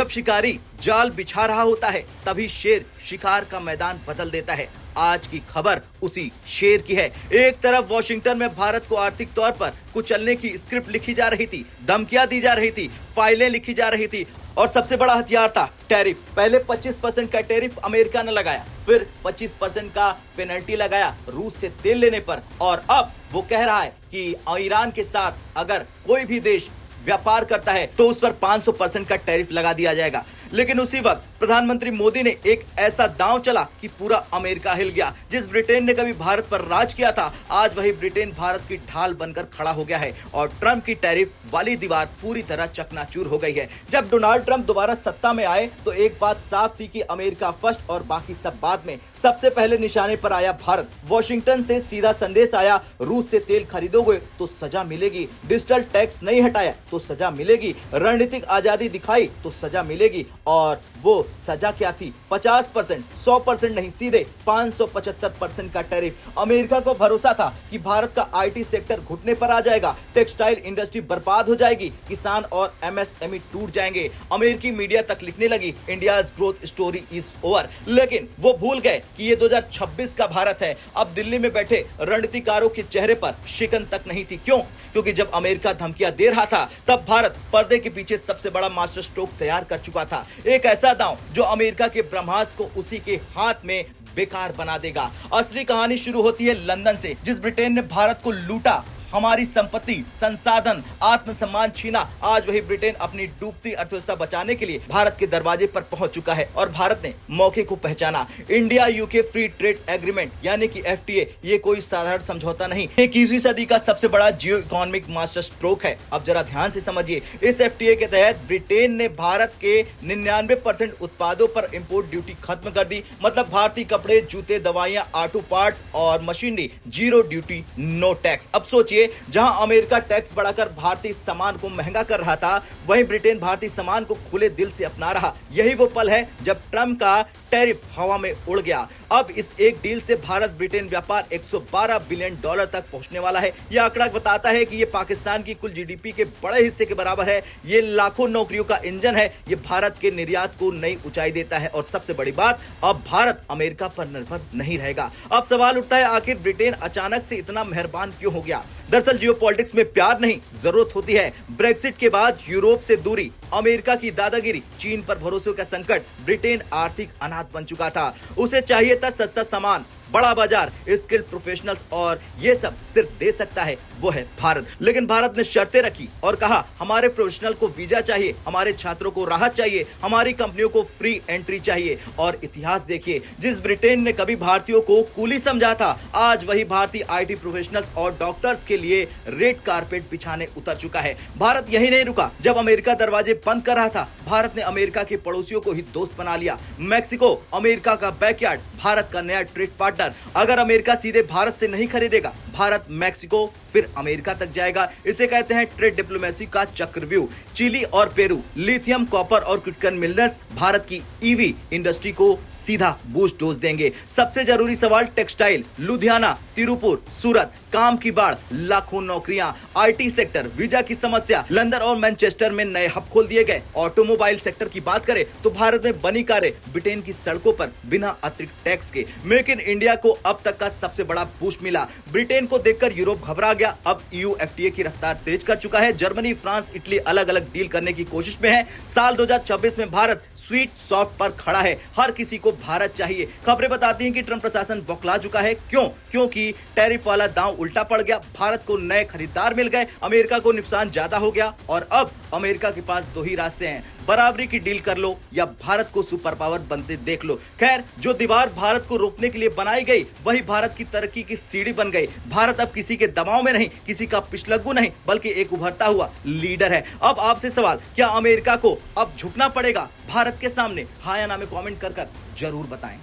जब शिकारी जाल बिछा रहा होता है तभी शेर शिकार का मैदान बदल देता है। आज की खबर उसी शेर की है। एक तरफ वॉशिंगटन में भारत को आर्थिक तौर पर कुचलने की स्क्रिप्ट लिखी जा रही थी, धमकियां दी जा रही थी, फाइलें लिखी जा रही थी और सबसे बड़ा हथियार था टैरिफ। पहले 25% का टैरिफ अमेरिका ने लगाया, फिर 25% का पेनल्टी लगाया रूस से तेल लेने पर, और अब वो कह रहा है कि ईरान के साथ अगर कोई भी देश व्यापार करता है तो उस पर 500% का टैरिफ लगा दिया जाएगा। लेकिन उसी वक्त प्रधानमंत्री मोदी ने एक ऐसा दांव चला कि पूरा अमेरिका हिल गया। जिस ब्रिटेन ने कभी भारत पर राज किया था, आज वही ब्रिटेन भारत की ढाल बनकर खड़ा हो गया है और ट्रंप की टैरिफ वाली दीवार पूरी तरह चकनाचूर हो गई है। जब डोनाल्ड ट्रंप दोबारा सत्ता में आए तो एक बात साफ थी कि अमेरिका फर्स्ट और बाकी सब बाद में। सबसे पहले निशाने पर आया भारत। वॉशिंगटन से सीधा संदेश आया, रूस से तेल खरीदोगे तो सजा मिलेगी, डिजिटल टैक्स नहीं हटाया तो सजा मिलेगी, रणनीतिक आजादी दिखाई तो सजा मिलेगी। और वो सजा क्या थी? 50%, 100% नहीं, सीधे 575% का टैरिफ। अमेरिका को भरोसा था कि भारत का आईटी सेक्टर घुटने पर आ जाएगा, टेक्सटाइल इंडस्ट्री बर्बाद हो जाएगी, किसान और एमएसएमई टूट जाएंगे। अमेरिकी मीडिया तक लिखने लगी, India's growth story is over. लेकिन वो भूल गए कि ये 2026 का भारत है। अब दिल्ली में बैठे रणनीतिकारों के चेहरे पर शिकन तक नहीं थी। क्यों? क्योंकि जब अमेरिका धमकियां दे रहा था तब भारत पर्दे के पीछे सबसे बड़ा मास्टर स्ट्रोक तैयार कर चुका था। एक ऐसा दांव जो अमेरिका के ब्रह्मास्त्र को उसी के हाथ में बेकार बना देगा। असली कहानी शुरू होती है लंदन से। जिस ब्रिटेन ने भारत को लूटा, हमारी संपत्ति, संसाधन, आत्मसम्मान छीना, आज वही ब्रिटेन अपनी डूबती अर्थव्यवस्था बचाने के लिए भारत के दरवाजे पर पहुंच चुका है और भारत ने मौके को पहचाना। India UK free trade agreement यानी कि एफटीए, ये कोई साधारण समझौता नहीं, 21वीं सदी का सबसे बड़ा जियो इकोनॉमिक मास्टर स्ट्रोक है। अब जरा ध्यान से समझिए, इस एफटीए के तहत ब्रिटेन ने भारत के 99% उत्पादों पर इंपोर्ट ड्यूटी खत्म कर दी। मतलब भारतीय कपड़े, जूते, दवाइयां, ऑटो पार्ट्स और machinery, zero duty, no tax. अब सोचिए, जहां अमेरिका टैक्स बढ़ाकर भारतीय सामान को महंगा कर रहा था, वहीं ब्रिटेन भारतीय सामान को खुले दिल से अपना रहा। यही वो पल है जब ट्रंप का टैरिफ हवा में उड़ गया। अब इस एक डील से भारत ब्रिटेन व्यापार 112 बिलियन डॉलर तक पहुंचने वाला है। यह आंकड़ा बताता है कि यह पाकिस्तान की कुल जीडीपी के बड़े हिस्से के बराबर है। ये लाखों नौकरियों का इंजन है। ये भारत के निर्यात को नई ऊंचाई देता है और सबसे बड़ी बात, अब भारत अमेरिका पर निर्भर नहीं रहेगा। अब सवाल उठता है, आखिर ब्रिटेन अचानक से इतना मेहरबान क्यों हो गया? दरअसल जियोपॉलिटिक्स में प्यार नहीं, जरूरत होती है। ब्रेक्सिट के बाद यूरोप से दूरी, अमेरिका की दादागिरी, चीन पर भरोसे का संकट, ब्रिटेन आर्थिक अनाथ बन चुका था। उसे चाहिए था सस्ता सामान, बड़ा बाजार, स्किल्ड प्रोफेशनल्स, और ये सब सिर्फ दे सकता है वो है भारत। लेकिन भारत ने शर्तें रखी और कहा, हमारे प्रोफेशनल को वीजा चाहिए, हमारे छात्रों को राहत चाहिए, हमारी कंपनियों को फ्री एंट्री चाहिए। और इतिहास देखिए, जिस ब्रिटेन ने कभी भारतीयों को कूली समझा था, आज वही भारतीय आईटी प्रोफेशनल्स और डॉक्टर्स के लिए रेड कारपेट बिछाने उतर चुका है। भारत यही नहीं रुका। जब अमेरिका दरवाजे बंद कर रहा था, भारत ने अमेरिका के पड़ोसियों को ही दोस्त बना लिया। मैक्सिको अमेरिका का बैकयार्ड, भारत का नया ट्रेड पार्टनर। अगर अमेरिका सीधे भारत से नहीं खरीदेगा, भारत मैक्सिको फिर अमेरिका तक जाएगा। इसे कहते हैं ट्रेड डिप्लोमेसी का चक्रव्यूह। चिली और पेरू लिथियम, कॉपर और क्रिटिकल मिनरल्स भारत की ईवी इंडस्ट्री को सीधा बूस्ट डोज देंगे। सबसे जरूरी सवाल, टेक्सटाइल, लुधियाना, तिरुपुर, सूरत, काम की बाढ़, लाखों नौकरियां, आईटी सेक्टर, वीजा की समस्या, लंदन और मैनचेस्टर में नए हब खोल दिए गए। ऑटोमोबाइल सेक्टर की बात करें तो भारत में बनी कारें ब्रिटेन की सड़कों पर बिना अतिरिक्त टैक्स के। मेक इन इंडिया को अब तक का सबसे बड़ा बूस्ट मिला। ब्रिटेन को देखकर यूरोप घबरा गया। अब ईयू एफटीए की रफ्तार तेज कर चुका है। जर्मनी, फ्रांस, इटली अलग अलग डील करने की कोशिश में है। साल 2026 में भारत स्वीट सॉफ्ट पर खड़ा है। हर किसी को भारत चाहिए। खबरें बताती हैं कि ट्रंप प्रशासन बौखला चुका है। क्यों? क्योंकि टैरिफ वाला दांव उल्टा पड़ गया। भारत को नए खरीदार मिल गए, अमेरिका को नुकसान ज्यादा हो गया और अब अमेरिका के पास दो ही रास्ते हैं, बराबरी की डील कर लो या भारत को सुपर पावर बनते देख लो। खैर, जो दीवार भारत को रोकने के लिए बनाई गई, वही भारत की तरक्की की सीढ़ी बन गई। भारत अब किसी के दबाव में नहीं, किसी का पिछलग्गू नहीं, बल्कि एक उभरता हुआ लीडर है। अब आपसे सवाल, क्या अमेरिका को अब झुकना पड़ेगा भारत के सामने? हाँ या ना में कमेंट कर जरूर बताएं।